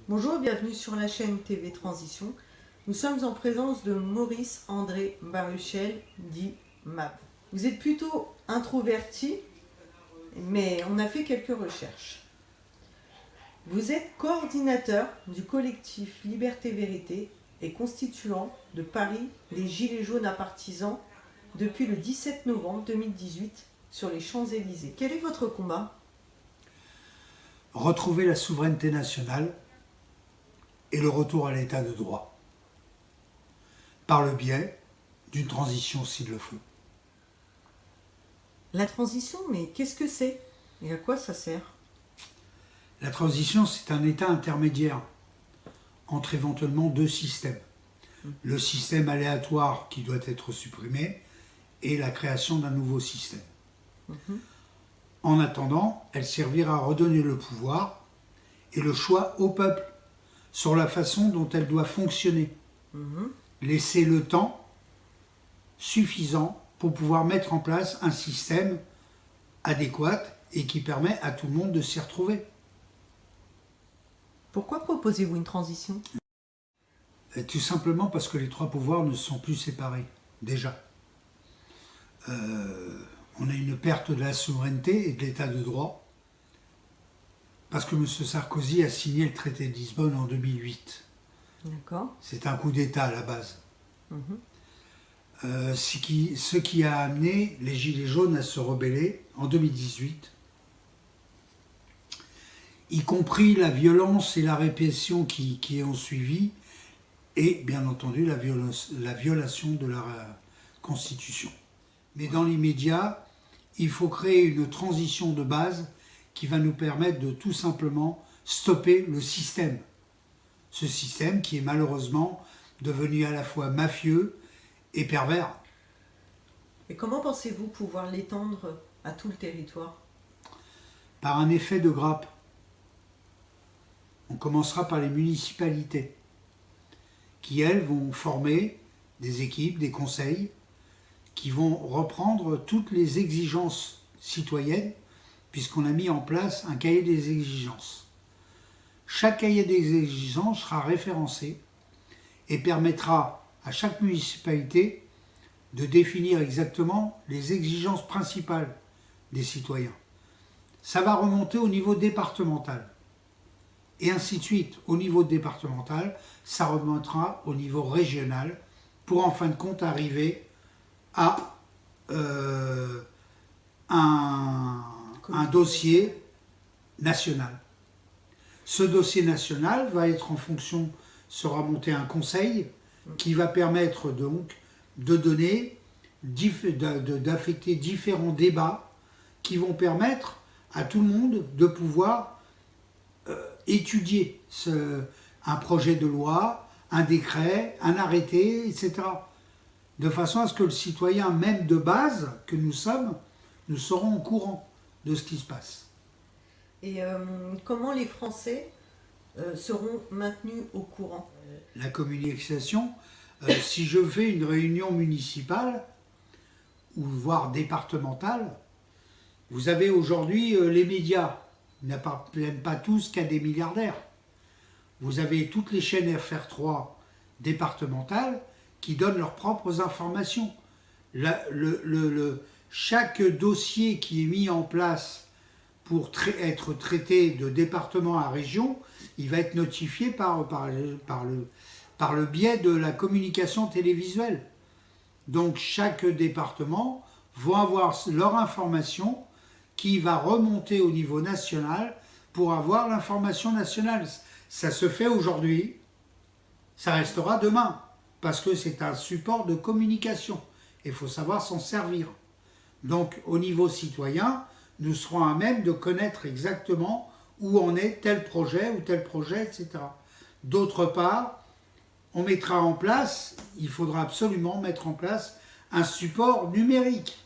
Bonjour, bienvenue sur la chaîne TV Transition. Nous sommes en présence de Maurice André Baruchel, dit MAB. Vous êtes plutôt introverti, mais on a fait quelques recherches. Vous êtes coordinateur du collectif Liberté-Vérité et constituant de Paris des Gilets jaunes à partisans depuis le 17 novembre 2018 sur les Champs-Élysées. Quel est votre combat ? Retrouver la souveraineté nationale et le retour à l'état de droit, par le biais d'une transition s'il le faut. La transition, mais qu'est-ce que c'est ? Et à quoi ça sert ? La transition, c'est un état intermédiaire entre éventuellement deux systèmes. Le système aléatoire qui doit être supprimé et la création d'un nouveau système. En attendant, elle servira à redonner le pouvoir et le choix au peuple sur la façon dont elle doit fonctionner. Laisser le temps suffisant pour pouvoir mettre en place un système adéquat et qui permet à tout le monde de s'y retrouver. Pourquoi proposez-vous une transition ? Et tout simplement parce que les trois pouvoirs ne sont plus séparés, déjà. On a une perte de la souveraineté et de l'état de droit, parce que M. Sarkozy a signé le traité de Lisbonne en 2008. D'accord. C'est un coup d'État à la base. Ce qui a amené les Gilets jaunes à se rebeller en 2018, y compris la violence et la répression qui ont suivi, et bien entendu la violation de la Constitution. Mais dans l'immédiat, il faut créer une transition de base qui va nous permettre de tout simplement stopper le système. Ce système qui est malheureusement devenu à la fois mafieux et pervers. Et comment pensez-vous pouvoir l'étendre à tout le territoire ? Par un effet de grappe. On commencera par les municipalités, qui elles vont former des équipes, des conseils, qui vont reprendre toutes les exigences citoyennes, puisqu'on a mis en place un cahier des exigences. Chaque cahier des exigences sera référencé et permettra à chaque municipalité de définir exactement les exigences principales des citoyens. Ça va remonter au niveau départemental. Et ainsi de suite. Au niveau départemental, ça remontera au niveau régional pour en fin de compte arriver à un dossier national. Ce dossier national va être en fonction, sera monté un conseil qui va permettre donc de donner, d'affecter différents débats qui vont permettre à tout le monde de pouvoir étudier un projet de loi, un décret, un arrêté, etc. De façon à ce que le citoyen, même de base que nous sommes, nous serons au courant de ce qui se passe. Et comment les Français seront maintenus au courant ? La communication, si je fais une réunion municipale, ou voire départementale, vous avez aujourd'hui les médias, ils n'appartiennent pas tous qu'à des milliardaires. Vous avez toutes les chaînes FR3 départementales qui donnent leurs propres informations. Chaque dossier qui est mis en place pour être traité de département à région, il va être notifié par le biais de la communication télévisuelle. Donc chaque département va avoir leur information qui va remonter au niveau national pour avoir l'information nationale. Ça se fait aujourd'hui, ça restera demain, parce que c'est un support de communication. Il faut savoir s'en servir. Donc au niveau citoyen, nous serons à même de connaître exactement où en est tel projet, etc. D'autre part, on mettra en place, il faudra absolument mettre en place un support numérique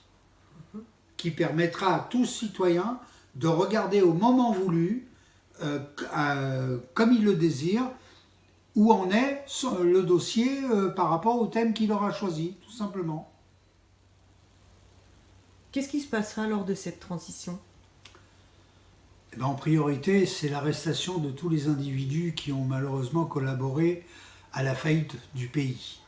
qui permettra à tout citoyen de regarder au moment voulu, comme il le désire, où en est le dossier par rapport au thème qu'il aura choisi, tout simplement. Qu'est-ce qui se passera lors de cette transition ? Eh ben, en priorité, c'est l'arrestation de tous les individus qui ont malheureusement collaboré à la faillite du pays.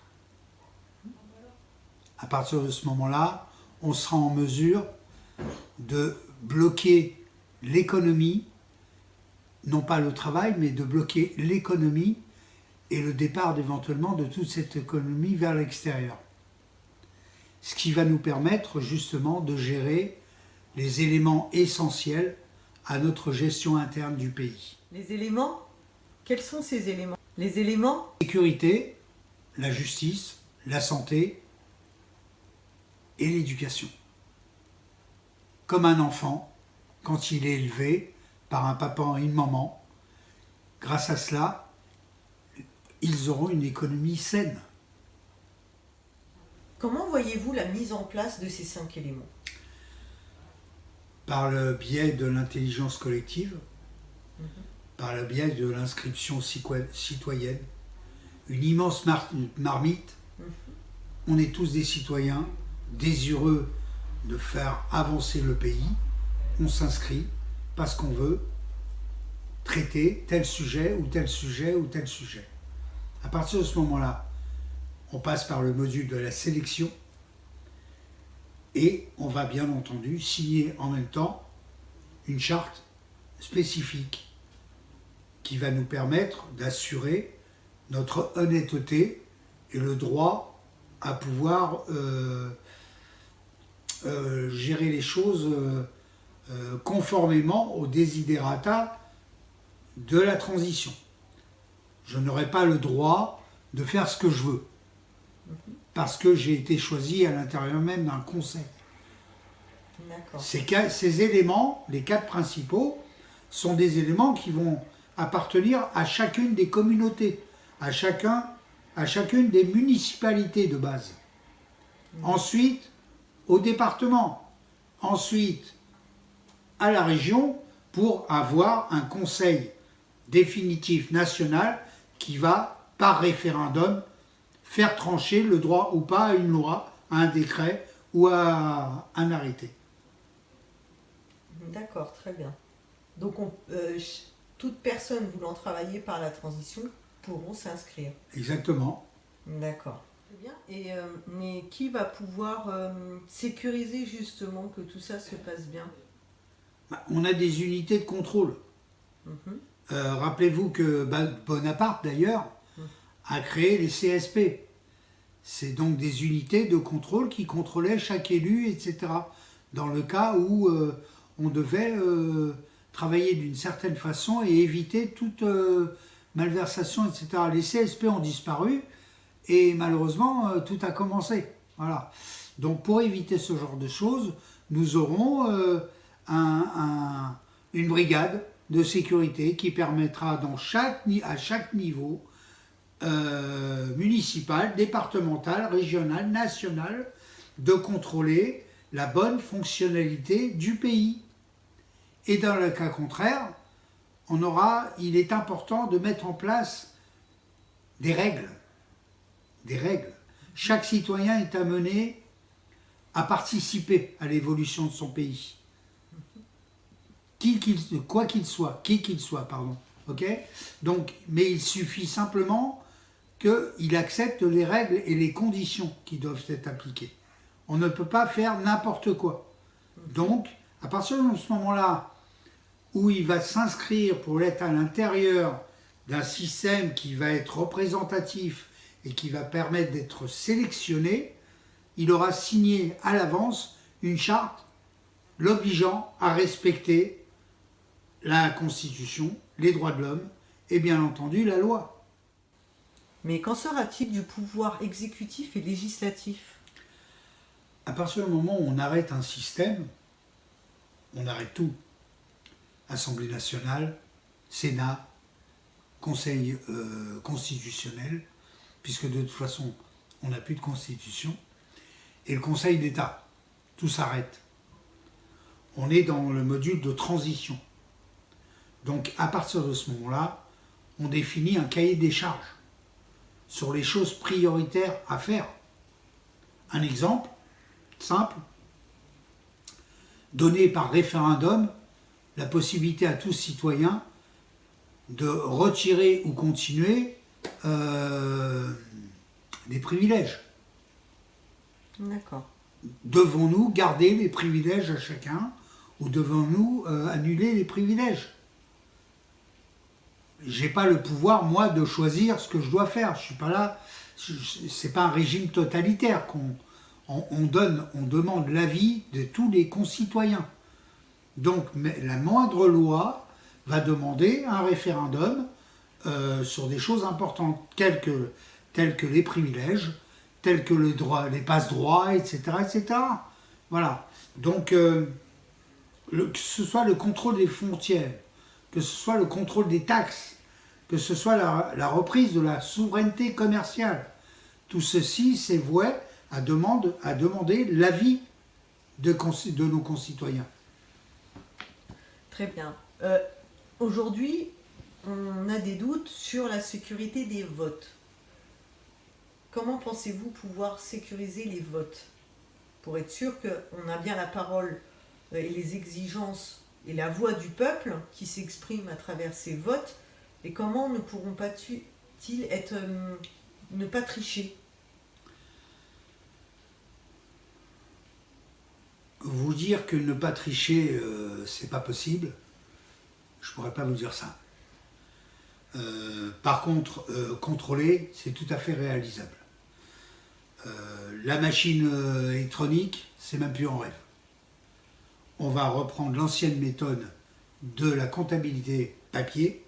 À partir de ce moment-là, on sera en mesure de bloquer l'économie, non pas le travail, mais de bloquer l'économie et le départ éventuellement de toute cette économie vers l'extérieur. Ce qui va nous permettre justement de gérer les éléments essentiels à notre gestion interne du pays. Les éléments, quels sont ces éléments? Les éléments, La sécurité, la justice, la santé et l'éducation. Comme un enfant, quand il est élevé par un papa et une maman, grâce à cela, ils auront une économie saine. comment voyez-vous la mise en place de ces 5 éléments? Par le biais de l'intelligence collective, par le biais de l'inscription citoyenne, une immense marmite. On est tous des citoyens désireux de faire avancer le pays. On s'inscrit parce qu'on veut traiter tel sujet ou tel sujet ou tel sujet. À partir de ce moment-là, on passe par le module de la sélection et on va bien entendu signer en même temps une charte spécifique qui va nous permettre d'assurer notre honnêteté et le droit à pouvoir gérer les choses conformément aux desiderata de la transition. Je n'aurai pas le droit de faire ce que je veux, parce que j'ai été choisi à l'intérieur même d'un conseil. D'accord. Ces éléments, les 4 principaux, sont des éléments qui vont appartenir à chacune des communautés, à chacune des municipalités de base. Ensuite, au département. Ensuite, à la région, pour avoir un conseil définitif national qui va, par référendum, faire trancher le droit ou pas à une loi, à un décret ou à un arrêté. D'accord, très bien. Donc, toute personne voulant travailler par la transition pourront s'inscrire. Exactement. D'accord. Très bien. Et, mais qui va pouvoir sécuriser justement que tout ça se passe bien? On a des unités de contrôle. Rappelez-vous que Bonaparte, d'ailleurs, a créé les CSP. C'est donc des unités de contrôle qui contrôlaient chaque élu, etc. Dans le cas où on devait travailler d'une certaine façon et éviter toute malversation, etc. Les CSP ont disparu et malheureusement tout a commencé. Voilà. Donc pour éviter ce genre de choses, nous aurons une brigade de sécurité qui permettra à chaque niveau municipal, départemental, régional, national, de contrôler la bonne fonctionnalité du pays. Et dans le cas contraire, il est important de mettre en place des règles. Des règles. Chaque citoyen est amené à participer à l'évolution de son pays. Qui qu'il soit, pardon. Okay. Donc, mais il suffit simplement qu'il accepte les règles et les conditions qui doivent être appliquées. On ne peut pas faire n'importe quoi. Donc, à partir de ce moment-là, où il va s'inscrire pour être à l'intérieur d'un système qui va être représentatif et qui va permettre d'être sélectionné, il aura signé à l'avance une charte l'obligeant à respecter la Constitution, les droits de l'homme et bien entendu la loi. Mais qu'en sera-t-il du pouvoir exécutif et législatif? À partir du moment où on arrête un système, on arrête tout. Assemblée nationale, Sénat, Conseil constitutionnel, puisque de toute façon, on n'a plus de constitution, et le Conseil d'État. Tout s'arrête. On est dans le module de transition. Donc, à partir de ce moment-là, on définit un cahier des charges sur les choses prioritaires à faire. Un exemple simple, donné par référendum, la possibilité à tout citoyen de retirer ou continuer des privilèges. D'accord. Devons-nous garder les privilèges à chacun ou devons-nous annuler les privilèges? J'ai pas le pouvoir, moi, de choisir ce que je dois faire. Je suis pas là. C'est pas un régime totalitaire on demande l'avis de tous les concitoyens. Donc, la moindre loi va demander un référendum sur des choses importantes, telles que les privilèges, tels que les passe-droits, etc., etc. Voilà. Donc, que ce soit le contrôle des frontières, que ce soit le contrôle des taxes, que ce soit la reprise de la souveraineté commerciale, tout ceci, c'est voué à demander l'avis de nos concitoyens. Très bien. Aujourd'hui, on a des doutes sur la sécurité des votes. Comment pensez-vous pouvoir sécuriser les votes pour être sûr qu'on a bien la parole et les exigences et la voix du peuple qui s'exprime à travers ces votes, et comment ne pourront pas-ils ne pas tricher? Vous dire que ne pas tricher, c'est pas possible, je pourrais pas vous dire ça. Par contre, contrôler, c'est tout à fait réalisable. La machine électronique, c'est même plus en rêve. On va reprendre l'ancienne méthode de la comptabilité papier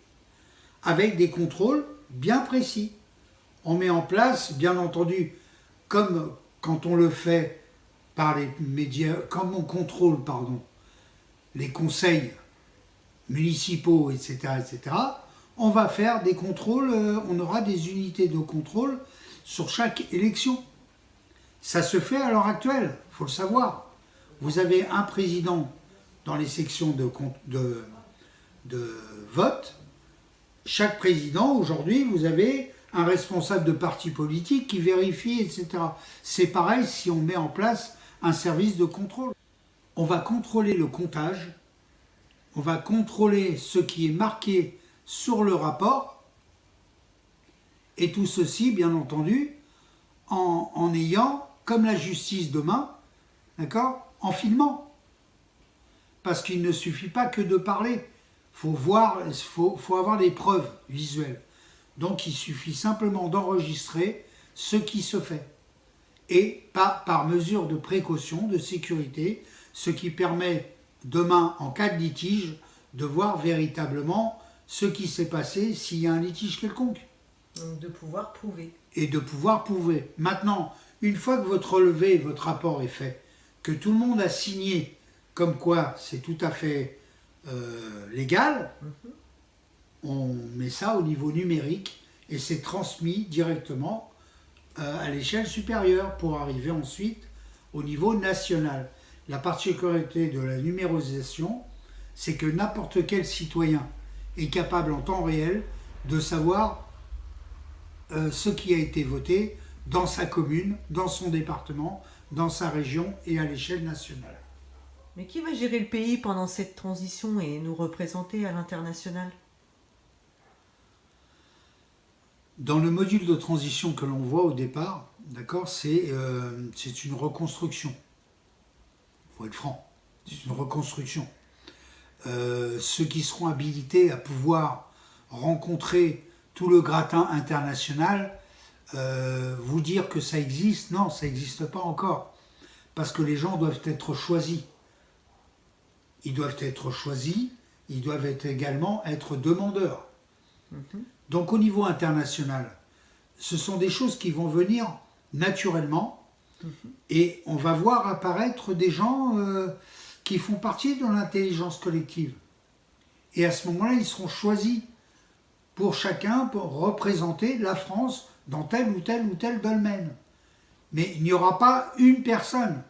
avec des contrôles bien précis. On met en place, bien entendu, comme quand on le fait par les médias, comme on contrôle, les conseils municipaux, etc., etc., on va faire des contrôles, on aura des unités de contrôle sur chaque élection. Ça se fait à l'heure actuelle, il faut le savoir. Vous avez un président dans les sections de vote. Chaque président, aujourd'hui, vous avez un responsable de parti politique qui vérifie, etc. C'est pareil si on met en place un service de contrôle. On va contrôler le comptage, on va contrôler ce qui est marqué sur le rapport, et tout ceci, bien entendu, en ayant, comme la justice demain, d'accord, en filmant. Parce qu'il ne suffit pas que de parler, faut avoir des preuves visuelles. Donc il suffit simplement d'enregistrer ce qui se fait. Et par mesure de précaution, de sécurité, ce qui permet demain, en cas de litige, de voir véritablement ce qui s'est passé s'il y a un litige quelconque. Donc de pouvoir prouver. Et de pouvoir prouver. Maintenant, une fois que votre relevé, votre rapport est fait, que tout le monde a signé, comme quoi c'est tout à fait légal, on met ça au niveau numérique et c'est transmis directement à l'échelle supérieure pour arriver ensuite au niveau national. La particularité de la numérisation, c'est que n'importe quel citoyen est capable en temps réel de savoir ce qui a été voté dans sa commune, dans son département, dans sa région et à l'échelle nationale. Mais qui va gérer le pays pendant cette transition et nous représenter à l'international? Dans le module de transition que l'on voit au départ, d'accord, c'est une reconstruction. Il faut être franc, c'est une reconstruction. Ceux qui seront habilités à pouvoir rencontrer tout le gratin international, vous dire que ça existe, non, ça n'existe pas encore. Parce que les gens doivent être choisis. Ils doivent être choisis, ils doivent également être demandeurs. Donc au niveau international, ce sont des choses qui vont venir naturellement et on va voir apparaître des gens qui font partie de l'intelligence collective. Et à ce moment-là, ils seront choisis pour chacun pour représenter la France dans tel ou tel domaine. Mais il n'y aura pas une personne,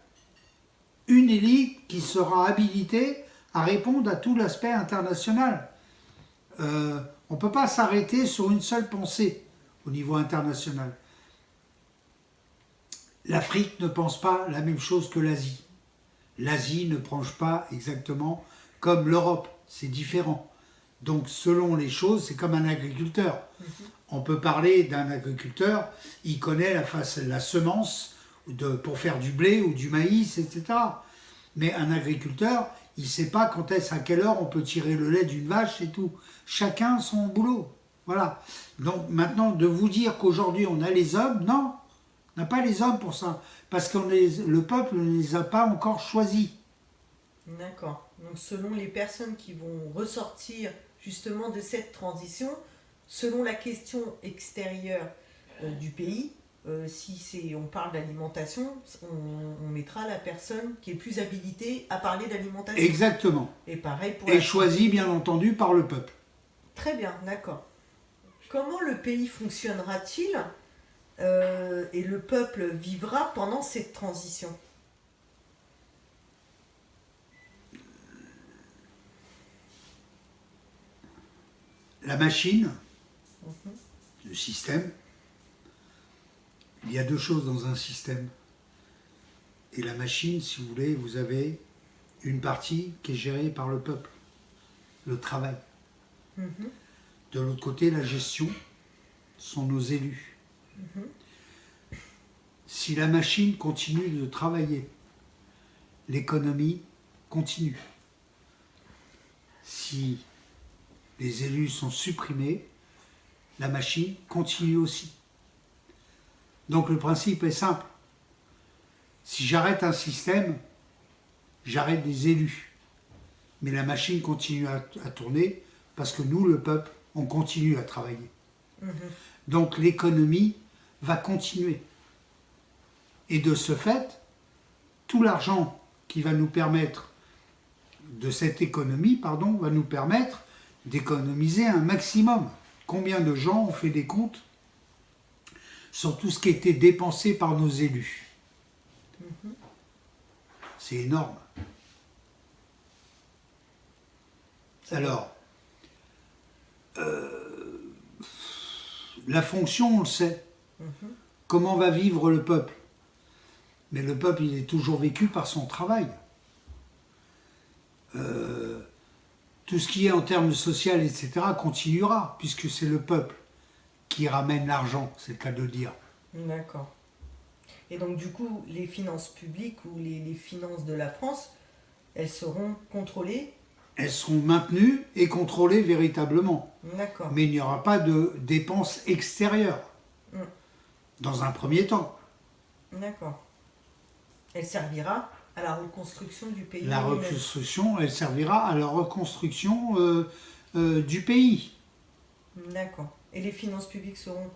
une élite qui sera habilitée à répondre à tout l'aspect international. On ne peut pas s'arrêter sur une seule pensée au niveau international. L'Afrique ne pense pas la même chose que l'Asie. L'Asie ne pense pas exactement comme l'Europe, c'est différent. Donc selon les choses, c'est comme un agriculteur. On peut parler d'un agriculteur, il connaît la semence pour faire du blé ou du maïs, etc. Mais un agriculteur, il ne sait pas à quelle heure on peut tirer le lait d'une vache et tout. Chacun son boulot. Voilà. Donc maintenant, de vous dire qu'aujourd'hui on a les hommes, non, on n'a pas les hommes pour ça. Parce que le peuple ne les a pas encore choisis. D'accord. Donc selon les personnes qui vont ressortir justement de cette transition, selon la question extérieure du pays, si on parle d'alimentation, on mettra la personne qui est plus habilitée à parler d'alimentation. Exactement. Et pareil pour Et choisi bien entendu par le peuple. Très bien, d'accord. Comment le pays fonctionnera-t-il et le peuple vivra pendant cette transition? La machine, le système, il y a deux choses dans un système. Et la machine, si vous voulez, vous avez une partie qui est gérée par le peuple, le travail. De l'autre côté, la gestion sont nos élus. Si la machine continue de travailler, l'économie continue. Si les élus sont supprimés, la machine continue aussi. Donc le principe est simple. Si j'arrête un système, j'arrête des élus. Mais la machine continue à tourner parce que nous, le peuple, on continue à travailler. Donc l'économie va continuer. Et de ce fait, tout l'argent qui va nous permettre, de cette économie, pardon, va nous permettre d'économiser un maximum. Combien de gens ont fait des comptes sur tout ce qui était dépensé par nos élus? C'est énorme. Alors, la fonction, on le sait. Comment va vivre le peuple? Mais le peuple, il est toujours vécu par son travail. Tout ce qui est en termes social, etc., continuera, puisque c'est le peuple qui ramène l'argent, c'est le cas de le dire. D'accord. Et donc du coup, les finances publiques ou les finances de la France, elles seront contrôlées? Elles seront maintenues et contrôlées véritablement. D'accord. Mais il n'y aura pas de dépenses extérieures, dans un premier temps. D'accord. Elle servira à la reconstruction du pays. La reconstruction, elle servira à la reconstruction du pays. D'accord. Et les finances publiques seront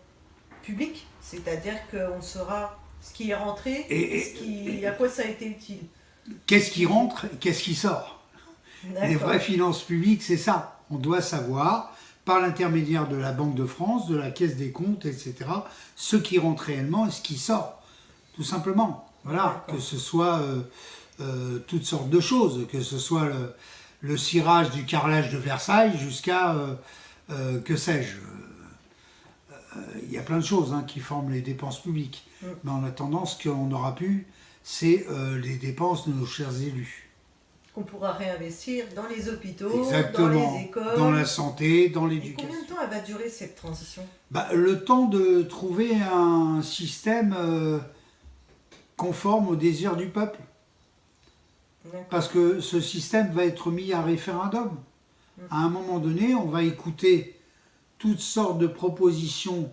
publiques, c'est-à-dire qu'on saura ce qui est rentré et à quoi ça a été utile. Qu'est-ce qui rentre et qu'est-ce qui sort? Les vraies finances publiques, c'est ça. On doit savoir, par l'intermédiaire de la Banque de France, de la Caisse des comptes, etc., ce qui rentre réellement et ce qui sort. Tout simplement. Voilà, que ce soit toutes sortes de choses, que ce soit le cirage du carrelage de Versailles jusqu'à, que sais-je, il y a plein de choses qui forment les dépenses publiques. Mais en attendant, ce qu'on aura pu, c'est les dépenses de nos chers élus. Qu'on pourra réinvestir dans les hôpitaux, exactement, dans les écoles. Dans la santé, dans l'éducation. Et combien de temps elle va durer cette transition? Le temps de trouver un système conforme aux désirs du peuple. Parce que ce système va être mis à référendum. À un moment donné, on va écouter toutes sortes de propositions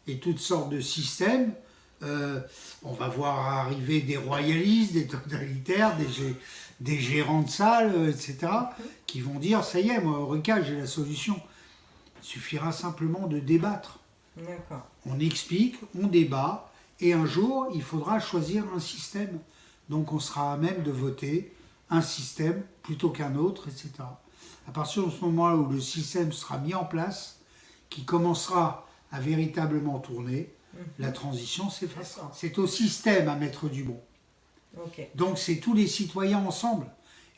et toutes sortes de systèmes. On va voir arriver des royalistes, des totalitaires, des gérants de salles, etc., qui vont dire, ça y est, moi, Eureka, j'ai la solution. Il suffira simplement de débattre. On explique, on débat, et un jour, il faudra choisir un système. Donc on sera à même de voter un système plutôt qu'un autre, etc. À partir de ce moment-là où le système sera mis en place, qui commencera à véritablement tourner, la transition s'effacera. C'est au système à mettre du bon. Donc c'est tous les citoyens ensemble.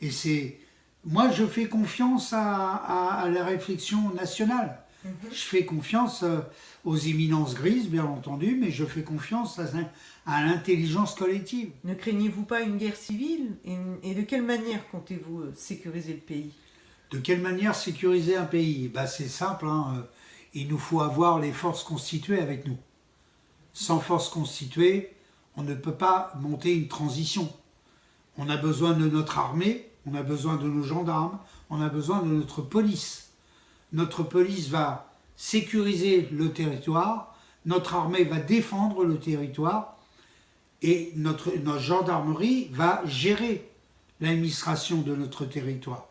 Et moi je fais confiance à la réflexion nationale. Je fais confiance aux éminences grises, bien entendu, mais je fais confiance à l'intelligence collective. Ne craignez-vous pas une guerre civile et de quelle manière comptez-vous sécuriser le pays? De quelle manière sécuriser un pays? C'est simple, hein, il nous faut avoir les forces constituées avec nous. Sans forces constituées, on ne peut pas monter une transition. On a besoin de notre armée, on a besoin de nos gendarmes, on a besoin de notre police. Notre police va sécuriser le territoire, notre armée va défendre le territoire et notre gendarmerie va gérer l'administration de notre territoire.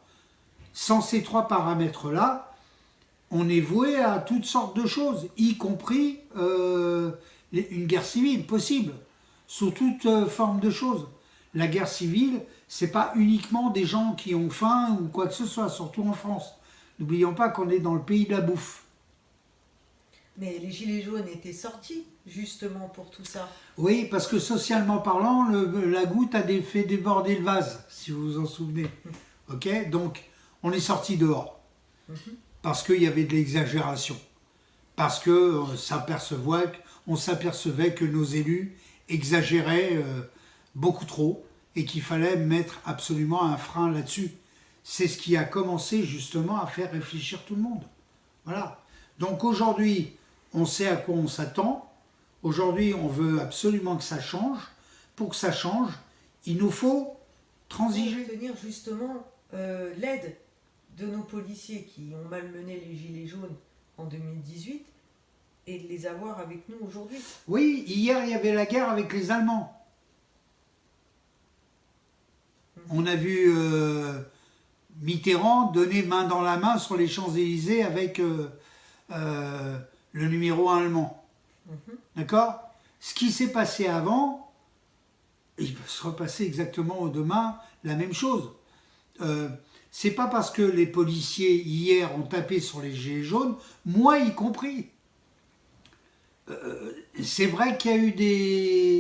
Sans ces trois paramètres-là, on est voué à toutes sortes de choses, y compris une guerre civile possible, sous toute forme de choses. La guerre civile, c'est pas uniquement des gens qui ont faim ou quoi que ce soit, surtout en France. N'oublions pas qu'on est dans le pays de la bouffe. Mais les Gilets jaunes étaient sortis justement pour tout ça. Oui, parce que socialement parlant, la goutte a fait déborder le vase, si vous vous en souvenez. Ok, donc on est sorti dehors. Parce qu'il y avait de l'exagération. Parce que on s'apercevait que nos élus exagéraient beaucoup trop et qu'il fallait mettre absolument un frein là-dessus. C'est ce qui a commencé justement à faire réfléchir tout le monde. Voilà. Donc aujourd'hui, on sait à quoi on s'attend. Aujourd'hui, on veut absolument que ça change. Pour que ça change, il nous faut transiger. Pour obtenir justement l'aide de nos policiers qui ont malmené les Gilets jaunes en 2018 et de les avoir avec nous aujourd'hui. Oui, hier, il y avait la guerre avec les Allemands. On a vu Mitterrand donner main dans la main sur les Champs-Élysées avec le numéro 1 allemand. D'accord? Ce qui s'est passé avant, il peut se repasser exactement demain la même chose. C'est pas parce que les policiers hier ont tapé sur les gilets jaunes, moi y compris. C'est vrai qu'il y a eu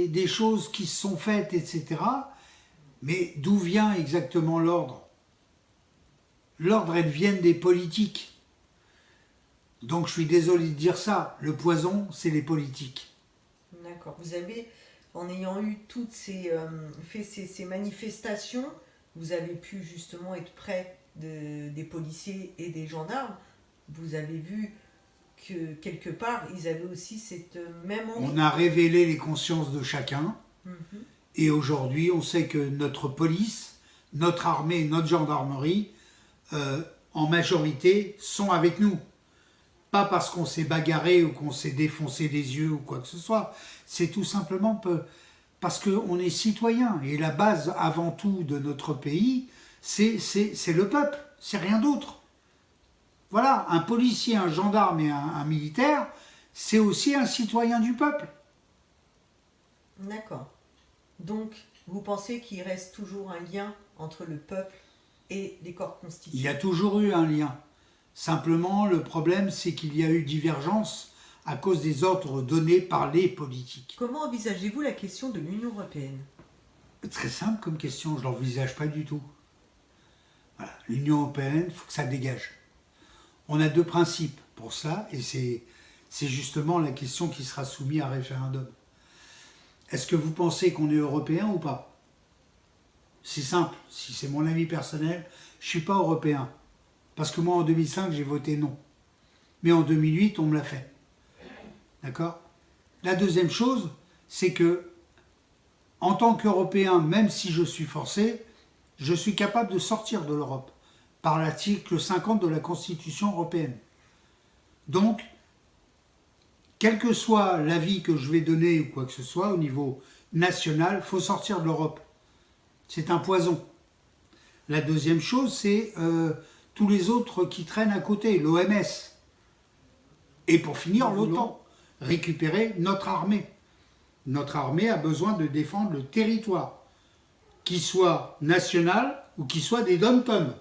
des choses qui se sont faites, etc. Mais d'où vient exactement l'ordre? L'ordre, elle vient des politiques. Donc je suis désolé de dire ça, le poison, c'est les politiques. D'accord. Vous avez, en ayant eu toutes ces manifestations, vous avez pu justement être près des policiers et des gendarmes. Vous avez vu que quelque part, ils avaient aussi cette même envie. On a révélé les consciences de chacun. Et aujourd'hui, on sait que notre police, notre armée, notre gendarmerie, en majorité, sont avec nous. Pas parce qu'on s'est bagarré ou qu'on s'est défoncé des yeux ou quoi que ce soit. C'est tout simplement parce qu'on est citoyen. Et la base, avant tout, de notre pays, c'est le peuple. C'est rien d'autre. Voilà, un policier, un gendarme et un militaire, c'est aussi un citoyen du peuple. D'accord. Donc, vous pensez qu'il reste toujours un lien entre le peuple et les corps constitués? Il y a toujours eu un lien. Simplement, le problème, c'est qu'il y a eu divergence à cause des ordres donnés par les politiques. Comment envisagez-vous la question de l'Union européenne? Très simple comme question, je ne l'envisage pas du tout. Voilà. L'Union européenne, il faut que ça dégage. On a deux principes pour ça, et c'est justement la question qui sera soumise à référendum. Est-ce que vous pensez qu'on est européen ou pas? C'est simple, si c'est mon avis personnel, je ne suis pas européen. Parce que moi, en 2005, j'ai voté non. Mais en 2008, on me l'a fait. D'accord? La deuxième chose, c'est que, en tant qu'Européen, même si je suis forcé, je suis capable de sortir de l'Europe par l'article 50 de la Constitution européenne. Donc, quel que soit l'avis que je vais donner ou quoi que ce soit au niveau national, il faut sortir de l'Europe. C'est un poison. La deuxième chose, c'est tous les autres qui traînent à côté, l'OMS. Et pour finir, l'OTAN. Récupérer notre armée. Notre armée a besoin de défendre le territoire, qu'il soit national ou qu'il soit des dom-toms.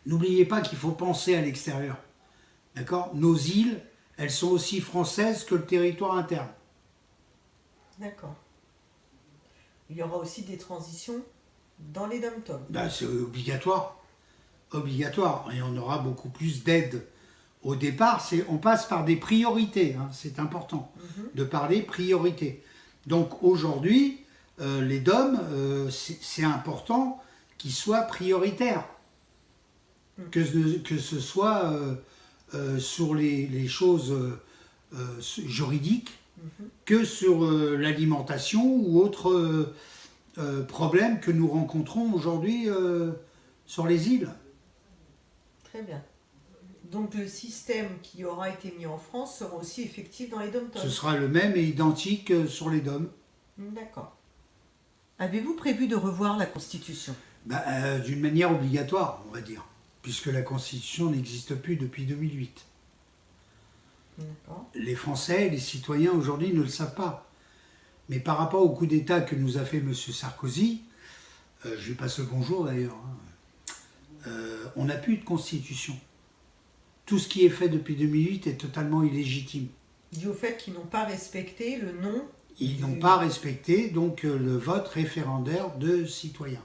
N'oubliez pas qu'il faut penser à l'extérieur. D'accord? Nos îles, elles sont aussi françaises que le territoire interne. D'accord. Il y aura aussi des transitions dans les dom-toms. C'est obligatoire. Obligatoire. Et on aura beaucoup plus d'aide. Au départ, on passe par des priorités. Hein, c'est important de parler priorités. Donc aujourd'hui, les DOM, c'est important qui soit prioritaire. Que ce soit sur les choses juridiques, que sur l'alimentation ou autres problèmes que nous rencontrons aujourd'hui sur les îles. Très bien. Donc le système qui aura été mis en France sera aussi effectif dans les dom-toms. Ce sera le même et identique sur les DOM. D'accord. Avez-vous prévu de revoir la Constitution? D'une manière obligatoire, on va dire, puisque la Constitution n'existe plus depuis 2008. D'accord. Les Français, les citoyens aujourd'hui ne le savent pas. Mais par rapport au coup d'État que nous a fait M. Sarkozy, je lui passe le bonjour d'ailleurs, on n'a plus de Constitution. Tout ce qui est fait depuis 2008 est totalement illégitime. Dû au fait qu'ils n'ont pas respecté le nom. Ils n'ont pas respecté donc le vote référendaire de citoyens.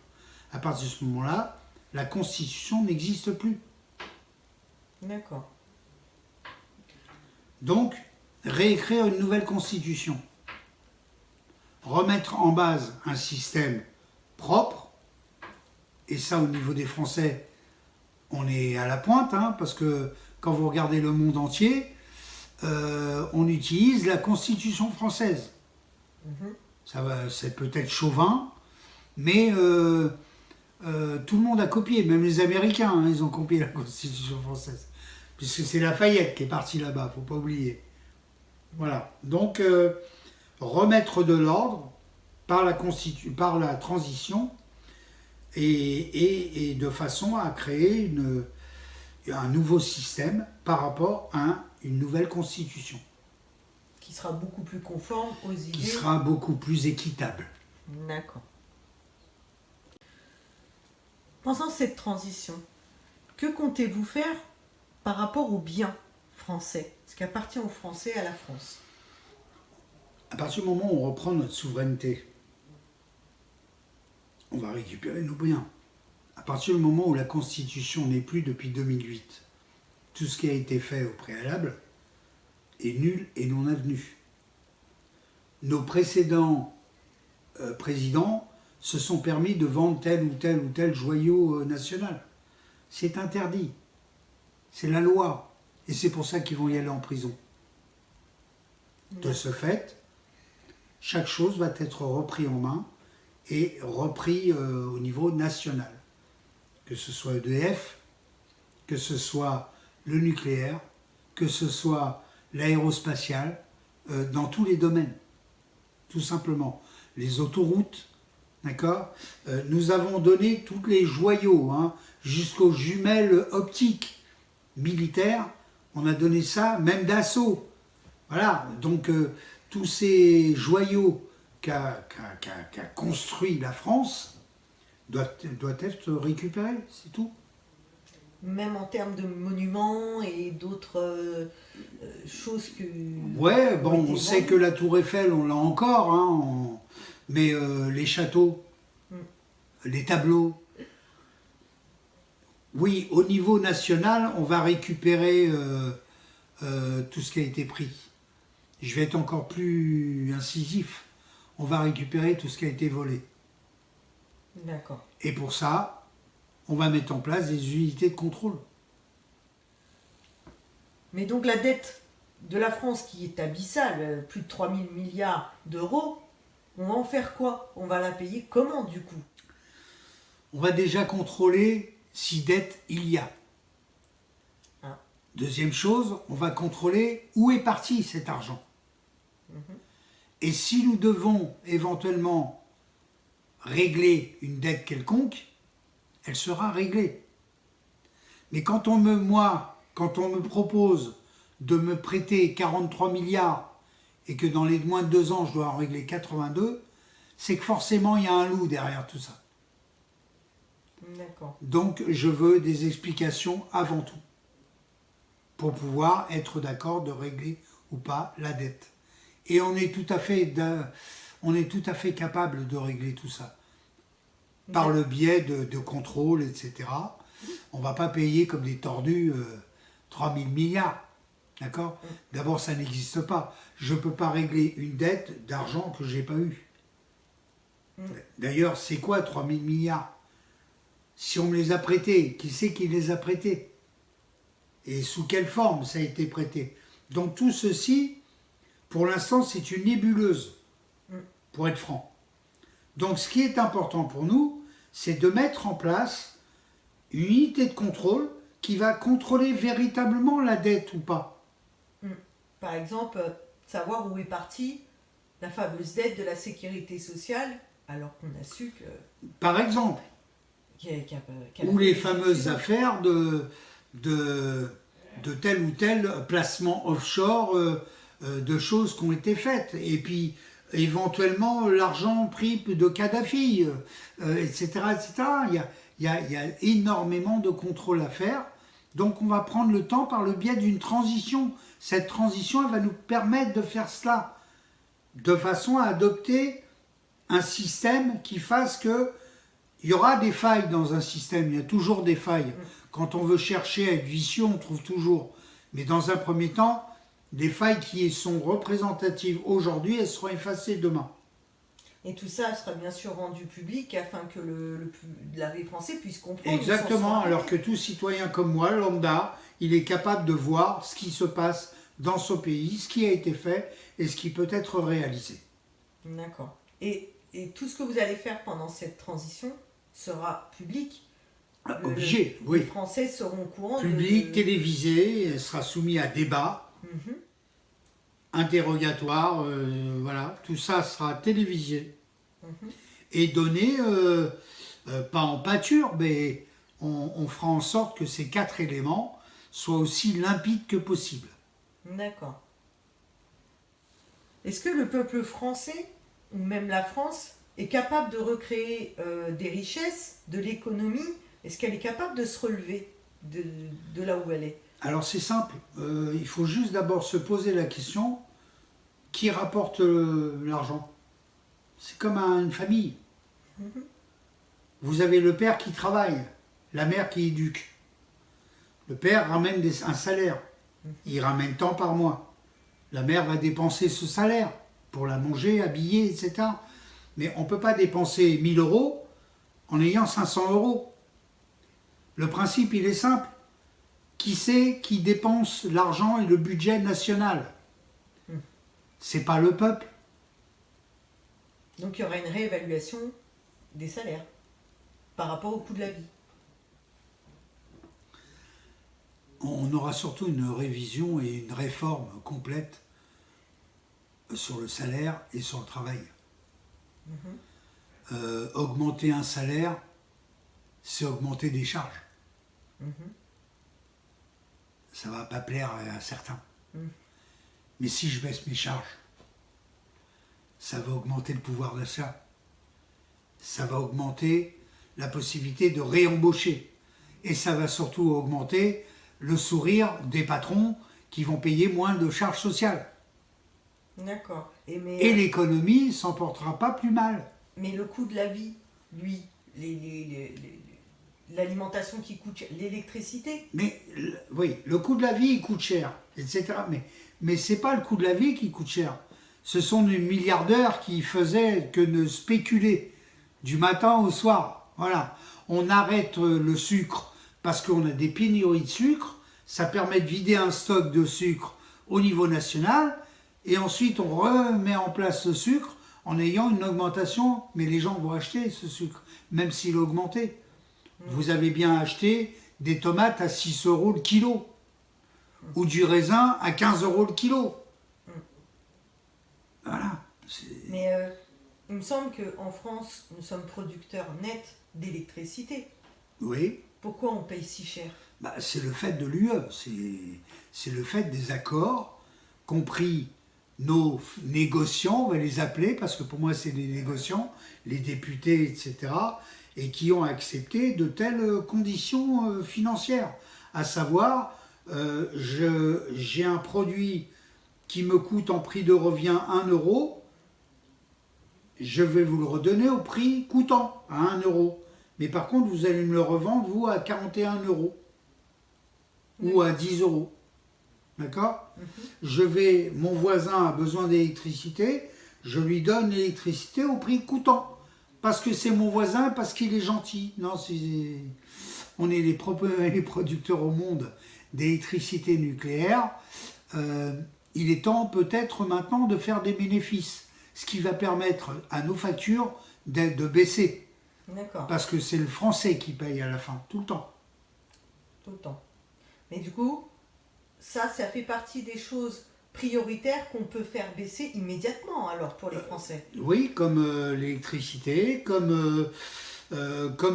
À partir de ce moment-là, la Constitution n'existe plus. D'accord. Donc, réécrire une nouvelle Constitution. Remettre en base un système propre, et ça au niveau des Français, on est à la pointe, parce que quand vous regardez le monde entier, on utilise la Constitution française. C'est peut-être chauvin, mais tout le monde a copié, même les Américains, ils ont copié la Constitution française. Puisque c'est Lafayette qui est parti là-bas, faut pas oublier. Voilà, donc remettre de l'ordre par la transition et de façon à créer un nouveau système par rapport à une nouvelle constitution. Qui sera beaucoup plus conforme aux idées. Qui sera beaucoup plus équitable. D'accord. Pendant cette transition, que comptez-vous faire par rapport aux biens français, ce qui appartient aux Français et à la France? À partir du moment où on reprend notre souveraineté, on va récupérer nos biens. À partir du moment où la Constitution n'est plus depuis 2008, tout ce qui a été fait au préalable est nul et non avenu. Nos précédents présidents se sont permis de vendre tel ou tel joyau national. C'est interdit. C'est la loi. Et c'est pour ça qu'ils vont y aller en prison. De ce fait, chaque chose va être repris en main et repris au niveau national. Que ce soit EDF, que ce soit le nucléaire, que ce soit l'aérospatial, dans tous les domaines, tout simplement. Les autoroutes, d'accord. Nous avons donné tous les joyaux, jusqu'aux jumelles optiques militaires, on a donné ça, même d'assaut. Voilà, donc tous ces joyaux qu'a construit la France doivent être récupérés, c'est tout. Même en termes de monuments et d'autres choses que... Ouais, bon, on sait que la Tour Eiffel, on l'a encore, mais les châteaux, les tableaux, oui, au niveau national, on va récupérer tout ce qui a été pris. Je vais être encore plus incisif. On va récupérer tout ce qui a été volé. D'accord. Et pour ça, on va mettre en place des unités de contrôle. Mais donc la dette de la France qui est abyssale, plus de 3 000 milliards d'euros, on va en faire quoi? On va la payer comment du coup? On va déjà contrôler si dette il y a. Deuxième chose, on va contrôler où est parti cet argent. Et si nous devons éventuellement régler une dette quelconque, elle sera réglée. Mais quand on me propose de me prêter 43 milliards et que dans les moins de 2 ans, je dois en régler 82, c'est que forcément, il y a un loup derrière tout ça. D'accord. Donc, je veux des explications avant tout, pour pouvoir être d'accord de régler ou pas la dette. Et on est tout à fait capable de régler tout ça, par le biais de contrôles, etc. On ne va pas payer comme des tordus 3 000 milliards. D'accord ? D'abord, ça n'existe pas. Je ne peux pas régler une dette d'argent que je n'ai pas eu. D'ailleurs, c'est quoi 3 000 milliards ? Si on me les a prêtés, qui c'est qui les a prêtés? Et sous quelle forme ça a été prêté? Donc tout ceci, pour l'instant, c'est une nébuleuse, pour être franc. Donc ce qui est important pour nous, c'est de mettre en place une unité de contrôle qui va contrôler véritablement la dette ou pas. Par exemple, savoir où est partie la fameuse dette de la sécurité sociale, alors qu'on a su que... Par exemple, ou les fameuses affaires de tel ou tel placement offshore de choses qui ont été faites. Et puis, éventuellement, l'argent pris de Kadhafi, etc., etc. Il y a énormément de contrôles à faire. Donc, on va prendre le temps par le biais d'une transition. Cette transition, elle va nous permettre de faire cela de façon à adopter un système qui fasse que il y aura des failles dans un système, il y a toujours des failles. Quand on veut chercher à être vicieux, on trouve toujours. Mais dans un premier temps, des failles qui sont représentatives aujourd'hui, elles seront effacées demain. Et tout ça sera bien sûr rendu public afin que l'armée français puisse comprendre. Exactement, alors que tout citoyen comme moi, lambda, il est capable de voir ce qui se passe dans ce pays, ce qui a été fait et ce qui peut être réalisé. D'accord. Et tout ce que vous allez faire pendant cette transition sera public. Obligé, oui. Les Français seront au courant. Public, télévisé, elle sera soumise à débat, interrogatoire, voilà, tout ça sera télévisé et donné, pas en pâture, mais on fera en sorte que ces 4 éléments soient aussi limpides que possible. D'accord. Est-ce que le peuple français, ou même la France, est capable de recréer des richesses, de l'économie? Est-ce qu'elle est capable de se relever de là où elle est? Alors c'est simple, il faut juste d'abord se poser la question, qui rapporte l'argent? C'est comme une famille. Vous avez le père qui travaille, la mère qui éduque. Le père ramène un salaire, il ramène tant par mois. La mère va dépenser ce salaire pour la manger, habiller, etc. Mais on ne peut pas dépenser 1000 € en ayant 500 €. Le principe, il est simple. Qui c'est qui dépense l'argent et le budget national? C'est pas le peuple. Donc il y aura une réévaluation des salaires par rapport au coût de la vie. On aura surtout une révision et une réforme complète sur le salaire et sur le travail. Augmenter un salaire, c'est augmenter des charges. Ça va pas plaire à certains. Mais si je baisse mes charges, ça va augmenter le pouvoir d'achat. Ça va augmenter la possibilité de réembaucher. Et ça va surtout augmenter le sourire des patrons qui vont payer moins de charges sociales. D'accord. Et l'économie s'en portera pas plus mal. Mais le coût de la vie, lui, l'alimentation qui coûte cher, l'électricité. Mais oui, le coût de la vie il coûte cher, etc. Mais c'est pas le coût de la vie qui coûte cher. Ce sont des milliardaires qui faisaient que de spéculer du matin au soir. Voilà. On arrête le sucre parce qu'on a des pénuries de sucre. Ça permet de vider un stock de sucre au niveau national. Et ensuite, on remet en place le sucre en ayant une augmentation. Mais les gens vont acheter ce sucre, même s'il a augmenté. Vous avez bien acheté des tomates à 6 € le kilo. Ou du raisin à 15 € le kilo. Voilà. Mais il me semble qu'en France, nous sommes producteurs nets d'électricité. Oui. Pourquoi on paye si cher? C'est le fait de l'UE. C'est le fait des accords, compris nos négociants, on va les appeler, parce que pour moi c'est des négociants, les députés, etc., et qui ont accepté de telles conditions financières. À savoir, j'ai un produit qui me coûte en prix de revient 1 €, je vais vous le redonner au prix coûtant, à 1 €. Mais par contre, vous allez me le revendre, vous, à 41 € ou à 10 €. D'accord? Mon voisin a besoin d'électricité, je lui donne l'électricité au prix coûtant. parce que c'est mon voisin, parce qu'il est gentil. Non, on est les producteurs au monde d'électricité nucléaire. Il est temps peut-être maintenant de faire des bénéfices, ce qui va permettre à nos factures de baisser. D'accord. Parce que c'est le Français qui paye à la fin, tout le temps. Tout le temps. Mais du coup, ça fait partie des choses prioritaires qu'on peut faire baisser immédiatement alors pour les Français. Oui, comme l'électricité, comme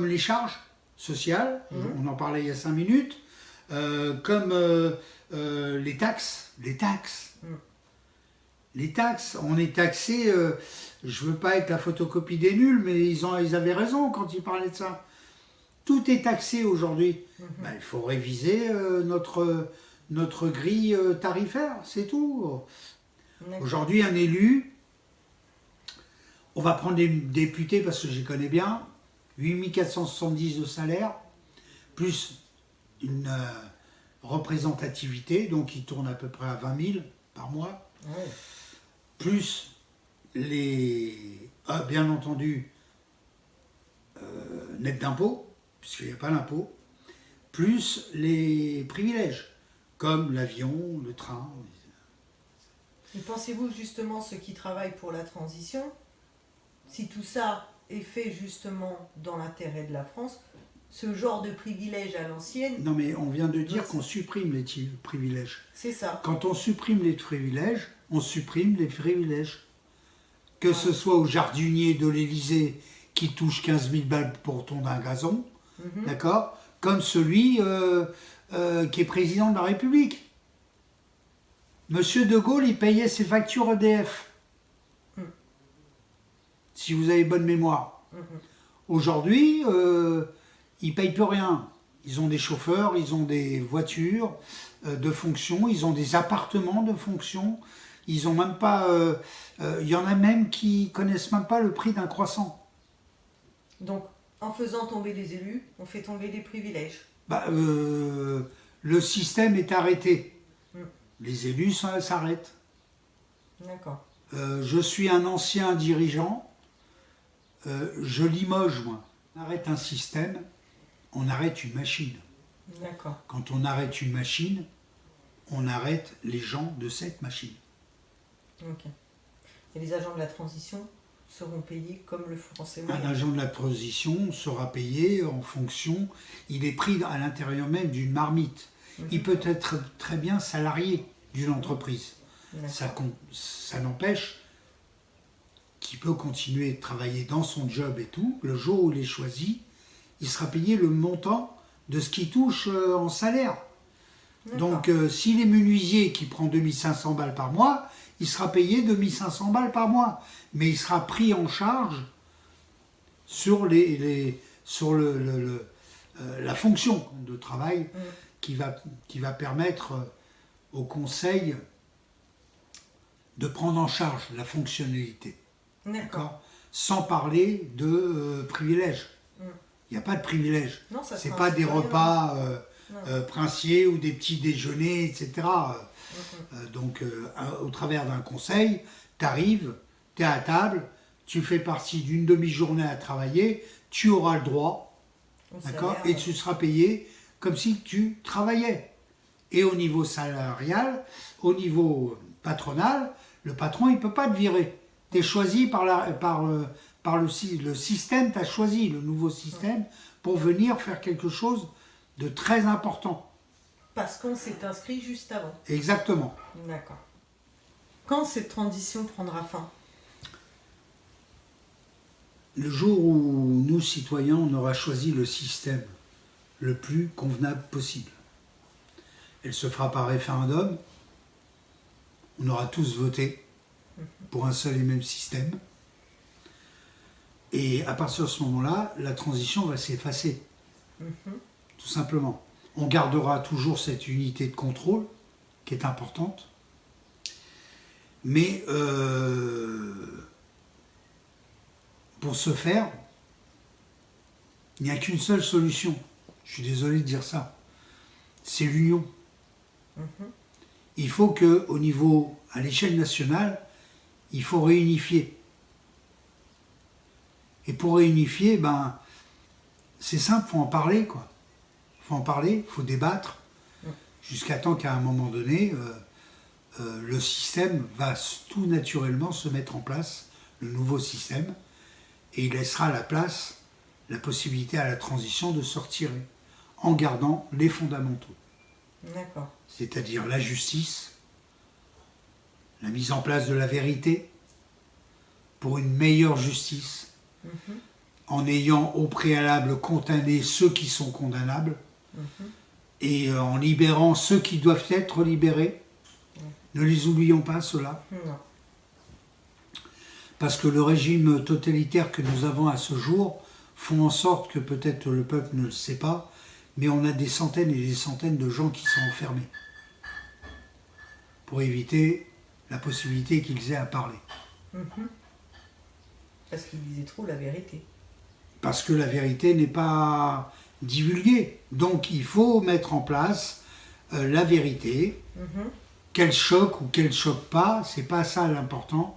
les charges sociales, on en parlait il y a 5 minutes, comme les taxes. Les taxes, on est taxé, je veux pas être la photocopie des nuls, mais ils avaient raison quand ils parlaient de ça. Tout est taxé aujourd'hui. Ben, il faut réviser notre grille tarifaire, c'est tout. Aujourd'hui, un élu, on va prendre des députés parce que je les connais bien, 8 470 de salaire, plus une représentativité, donc ils tournent à peu près à 20 000 par mois, plus bien entendu, net d'impôts, puisqu'il n'y a pas d'impôt, plus les privilèges, comme l'avion, le train. Et pensez-vous justement, ceux qui travaillent pour la transition, si tout ça est fait justement dans l'intérêt de la France, ce genre de privilèges à l'ancienne... Non mais on vient de dire qu'on supprime les privilèges. C'est ça. Quand on supprime les privilèges, on supprime les privilèges. Que ce soit au jardinier de l'Élysée qui touche 15 000 balles pour tondre un gazon, d'accord, comme celui qui est président de la République. Monsieur De Gaulle, il payait ses factures EDF. Si vous avez bonne mémoire. Aujourd'hui, ils ne payent plus rien. Ils ont des chauffeurs, ils ont des voitures de fonction, ils ont des appartements de fonction. Ils ont même pas... Il y en a même qui connaissent même pas le prix d'un croissant. Donc, en faisant tomber les élus, on fait tomber les privilèges. Le système est arrêté. Les élus s'arrêtent. D'accord. Je suis un ancien dirigeant. Je limoge, moi. On arrête un système, on arrête une machine. D'accord. Quand on arrête une machine, on arrête les gens de cette machine. Ok. Et les agents de la transition seront payés comme le français moyen. Un agent de la transition sera payé en fonction, il est pris à l'intérieur même d'une marmite. Il peut être très bien salarié d'une entreprise. Ça n'empêche qu'il peut continuer de travailler dans son job et tout. Le jour où il est choisi, il sera payé le montant de ce qu'il touche en salaire. Donc s'il est menuisier qui prend 2500 balles par mois, il sera payé 2500 balles par mois. Mais il sera pris en charge sur, la fonction de travail qui va permettre au conseil de prendre en charge la fonctionnalité. D'accord. Sans parler de privilèges. Il n'y a pas de privilèges. Ce n'est pas des repas princiers ou des petits déjeuners, etc. Donc, au travers d'un conseil, tu arrives, tu es à table, tu fais partie d'une demi-journée à travailler, tu auras le droit, d'accord, et tu seras payé comme si tu travaillais. Et au niveau salarial, au niveau patronal, le patron, il ne peut pas te virer. Tu es choisi par le système, tu as choisi le nouveau système pour venir faire quelque chose de très important. Parce qu'on s'est inscrit juste avant. Exactement. D'accord. Quand cette transition prendra fin ? Le jour où nous, citoyens, on aura choisi le système le plus convenable possible. Elle se fera par référendum. On aura tous voté pour un seul et même système. Et à partir de ce moment-là, la transition va s'effacer. Tout simplement. On gardera toujours cette unité de contrôle qui est importante. Mais pour ce faire, il n'y a qu'une seule solution. Je suis désolé de dire ça. C'est l'union. Il faut qu'au niveau, à l'échelle nationale, il faut réunifier. Et pour réunifier, ben, c'est simple, il faut en parler, quoi. Il faut en parler, il faut débattre, jusqu'à temps qu'à un moment donné, le système va tout naturellement se mettre en place, le nouveau système, et il laissera la possibilité à la transition de se retirer, en gardant les fondamentaux. D'accord. C'est-à-dire la justice, la mise en place de la vérité, pour une meilleure justice, en ayant au préalable condamné ceux qui sont condamnables, et en libérant ceux qui doivent être libérés. Ne les oublions pas, ceux-là. Non. Parce que le régime totalitaire que nous avons à ce jour font en sorte que peut-être le peuple ne le sait pas, mais on a des centaines et des centaines de gens qui sont enfermés pour éviter la possibilité qu'ils aient à parler. Parce qu'ils disaient trop la vérité. Parce que la vérité n'est pas divulguée. Donc il faut mettre en place la vérité. Qu'elle choque ou qu'elle choque pas, c'est pas ça l'important.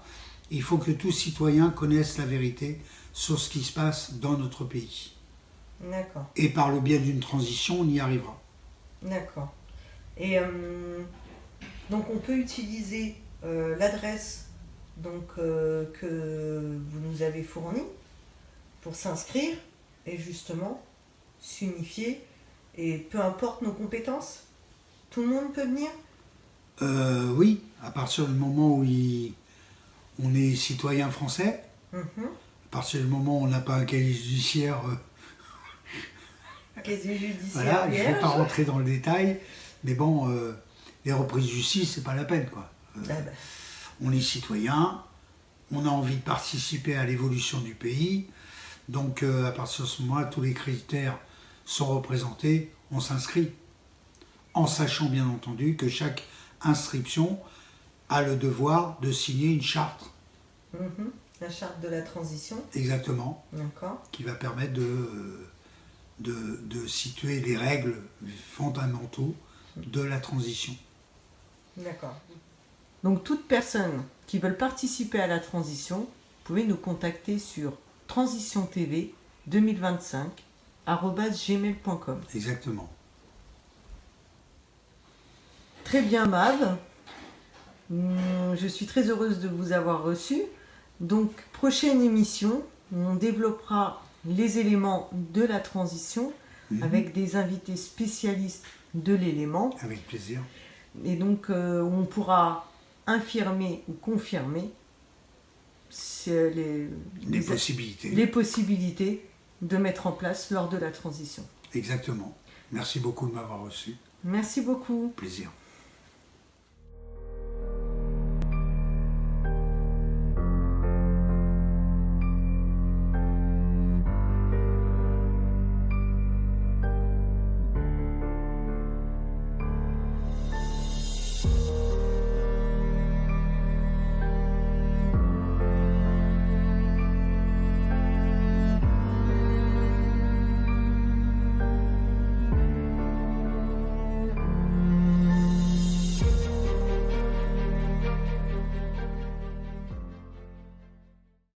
Il faut que tout citoyen connaisse la vérité sur ce qui se passe dans notre pays. D'accord. Et par le biais d'une transition, on y arrivera. D'accord. Et donc on peut utiliser l'adresse que vous nous avez fournie pour s'inscrire et justement s'unifier, et peu importe nos compétences, tout le monde peut venir. Oui, à partir du moment où on est citoyen français, à partir du moment où on n'a pas un casier judiciaire, Casier judiciaire voilà, je ne vais vierge. pas rentrer dans le détail, mais bon, les reprises de justice, c'est pas la peine, quoi. On est citoyen, on a envie de participer à l'évolution du pays, donc à partir de ce moment-là, tous les critères sont représentés, on s'inscrit, en sachant bien entendu que chaque inscription a le devoir de signer une charte. La charte de la transition. Exactement. D'accord. Qui va permettre de situer les règles fondamentaux de la transition. D'accord. Donc toute personne qui veut participer à la transition, vous pouvez nous contacter sur transitiontv2025@gmail.com. Exactement. Très bien, Mav. Je suis très heureuse de vous avoir reçu. Donc, prochaine émission, on développera les éléments de la transition avec des invités spécialistes de l'élément. Avec plaisir. Et donc, on pourra infirmer ou confirmer les possibilités de mettre en place lors de la transition. Exactement. Merci beaucoup de m'avoir reçu. Merci beaucoup. Plaisir.